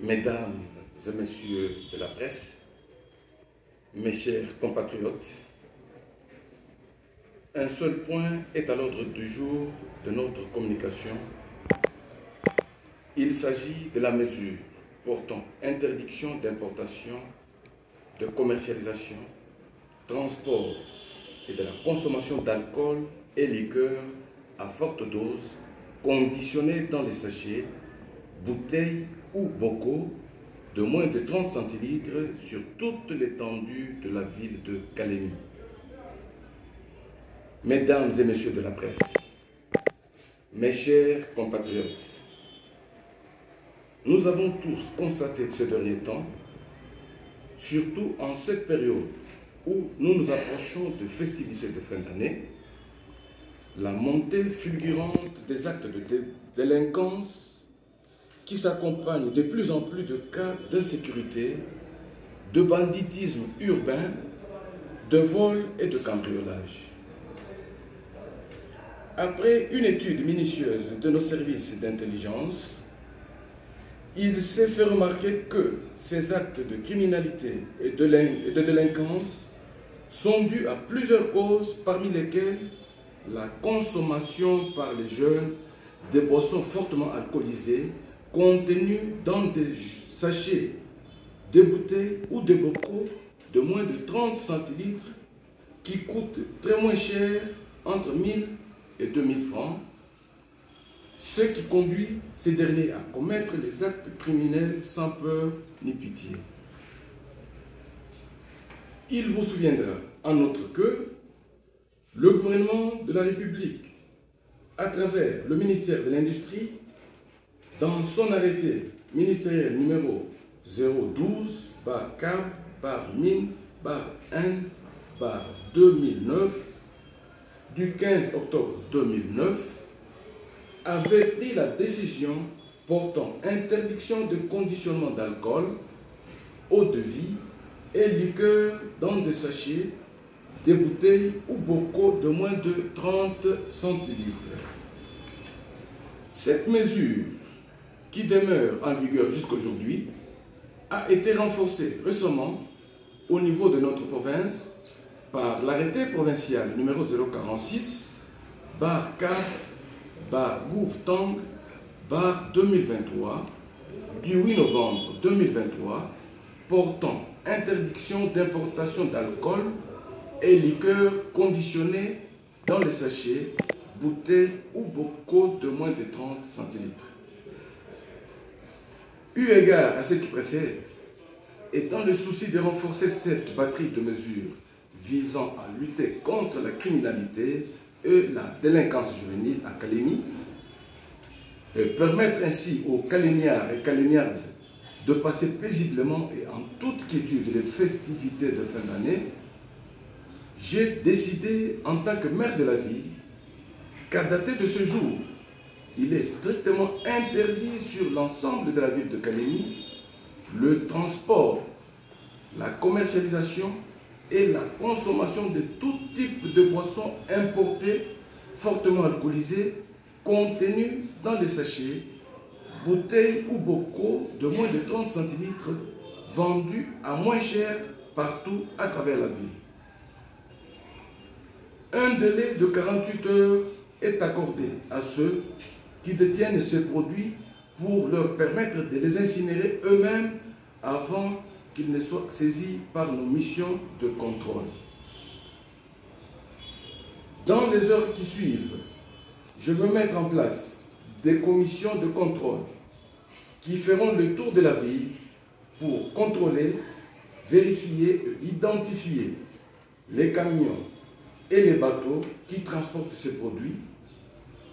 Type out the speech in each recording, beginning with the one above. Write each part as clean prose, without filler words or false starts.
Mesdames et messieurs de la presse, mes chers compatriotes, un seul point est à l'ordre du jour de notre communication. Il s'agit de la mesure portant interdiction d'importation, de commercialisation, transport et de la consommation d'alcool et liqueurs à forte dose conditionnés dans les sachets, bouteilles ou bocaux de moins de 30 centilitres sur toute l'étendue de la ville de Kalemi. Mesdames et messieurs de la presse, mes chers compatriotes, nous avons tous constaté ces derniers temps, surtout en cette période où nous nous approchons de festivités de fin d'année, la montée fulgurante des actes de délinquance qui s'accompagnent de plus en plus de cas d'insécurité, de banditisme urbain, de vol et de cambriolage. Après une étude minutieuse de nos services d'intelligence, il s'est fait remarquer que ces actes de criminalité et de délinquance sont dus à plusieurs causes, parmi lesquelles la consommation par les jeunes des boissons fortement alcoolisées contenues dans des sachets, des bouteilles ou des bocaux de moins de 30 centilitres qui coûtent très moins cher, entre 1000 et 2000 francs, ce qui conduit ces derniers à commettre les actes criminels sans peur ni pitié. Il vous souviendra en outre que le gouvernement de la République, à travers le ministère de l'Industrie, dans son arrêté ministériel numéro 012-CAB-MIN-IND-2009 du 15 octobre 2009, avait pris la décision portant interdiction de conditionnement d'alcool, eau de vie et liqueur dans des sachets, des bouteilles ou bocaux de moins de 30 centilitres. Cette mesure, qui demeure en vigueur jusqu'aujourd'hui, a été renforcée récemment au niveau de notre province par l'arrêté provincial numéro 046-4-Gouv-Tang-2023 du 8 novembre 2023 portant interdiction d'importation d'alcool et liqueurs conditionnés dans les sachets, bouteilles ou bocaux de moins de 30 centilitres. Eu égard à ce qui précède, et dans le souci de renforcer cette batterie de mesures visant à lutter contre la criminalité et la délinquance juvénile à Kalemi, et permettre ainsi aux Kalémiards et Kalémiardes de passer paisiblement et en toute quiétude les festivités de fin d'année, j'ai décidé en tant que maire de la ville qu'à dater de ce jour, il est strictement interdit sur l'ensemble de la ville de Kalemi le transport, la commercialisation et la consommation de tout type de boissons importées fortement alcoolisées contenues dans des sachets, bouteilles ou bocaux de moins de 30 centilitres vendus à moins cher partout à travers la ville. Un délai de 48 heures est accordé à ceux qui détiennent ces produits pour leur permettre de les incinérer eux-mêmes avant qu'ils ne soient saisis par nos missions de contrôle. Dans les heures qui suivent, je veux mettre en place des commissions de contrôle qui feront le tour de la ville pour contrôler, vérifier et identifier les camions et les bateaux qui transportent ces produits,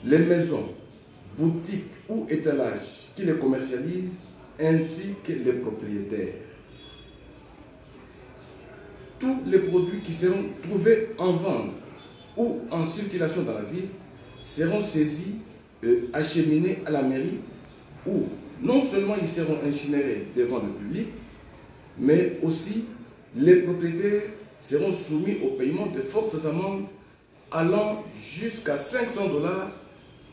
les maisons, boutiques ou étalages qui les commercialisent, ainsi que les propriétaires. Tous les produits qui seront trouvés en vente ou en circulation dans la ville seront saisis et acheminés à la mairie où non seulement ils seront incinérés devant le public, mais aussi les propriétaires seront soumis au paiement de fortes amendes allant jusqu'à 500 $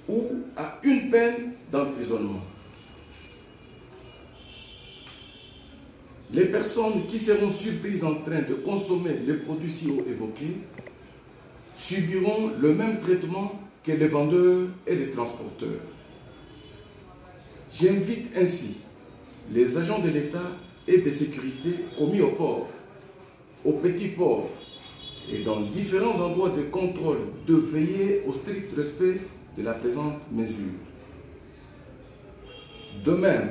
ou à une peine d'emprisonnement. les personnes qui seront surprises en train de consommer les produits si haut évoqués subiront le même traitement que les vendeurs et les transporteurs. J'invite ainsi les agents de l'État et de sécurité commis au port, au petit port et dans différents endroits de contrôle de veiller au strict respect de la présente mesure. De même,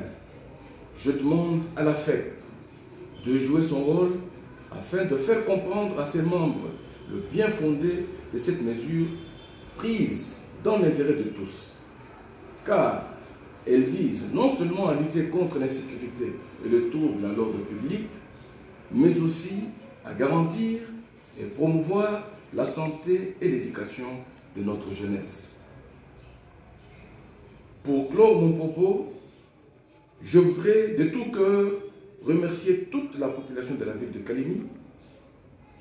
je demande à la FEC de jouer son rôle afin de faire comprendre à ses membres le bien fondé de cette mesure prise dans l'intérêt de tous, car elle vise non seulement à lutter contre l'insécurité et le trouble à l'ordre public, mais aussi à garantir et promouvoir la santé et l'éducation de notre jeunesse. Pour clore mon propos, je voudrais de tout cœur remercier toute la population de la ville de Kalemi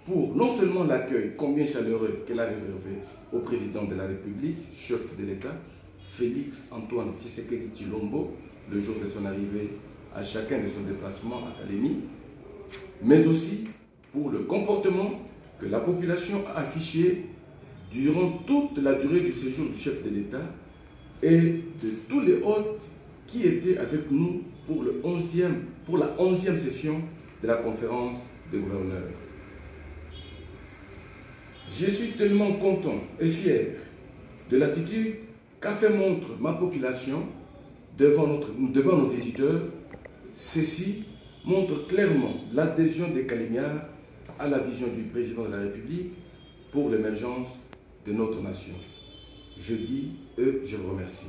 pour non seulement l'accueil combien chaleureux qu'elle a réservé au président de la République, chef de l'État, Félix Antoine Tshisekedi Tshilombo, le jour de son arrivée à chacun de son déplacement à Kalemi, mais aussi pour le comportement que la population a affiché durant toute la durée du séjour du chef de l'État et de tous les hôtes qui étaient avec nous pour la 11e session de la conférence des gouverneurs. Je suis tellement content et fier de l'attitude qu'a fait montre ma population devant nos visiteurs. Ceci montre clairement l'adhésion des Calémiards à la vision du président de la République pour l'émergence de notre nation. Je dis, je vous remercie.